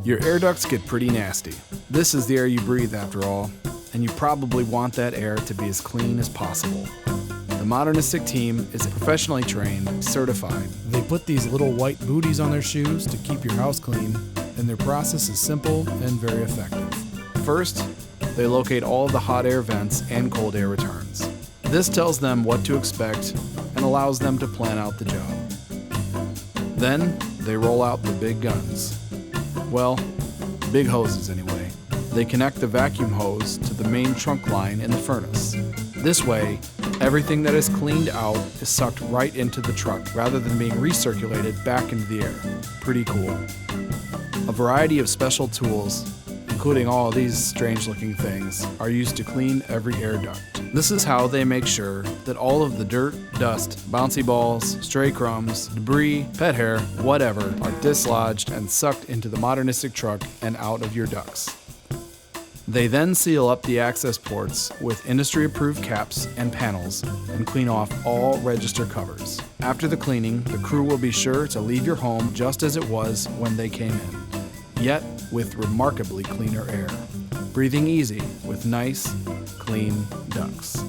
Your air ducts get pretty nasty. This is the air you breathe after all, and you probably want that air to be as clean as possible. The Modernistic team is professionally trained, certified. They put these little white booties on their shoes to keep your house clean, and their process is simple and very effective. First, they locate all of the hot air vents and cold air returns. This tells them what to expect and allows them to plan out the job. Then, they roll out the big guns. Well, big hoses anyway. They connect the vacuum hose to the main trunk line in the furnace. This way, everything that is cleaned out is sucked right into the truck rather than being recirculated back into the air. Pretty cool. A variety of special tools, including all of these strange-looking things, are used to clean every air duct. This is how they make sure that all of the dirt, dust, bouncy balls, stray crumbs, debris, pet hair, whatever, are dislodged and sucked into the Modernistic truck and out of your ducts. They then seal up the access ports with industry-approved caps and panels and clean off all register covers. After the cleaning, the crew will be sure to leave your home just as it was when they came in, yet with remarkably cleaner air. Breathing easy with nice, clean ducts.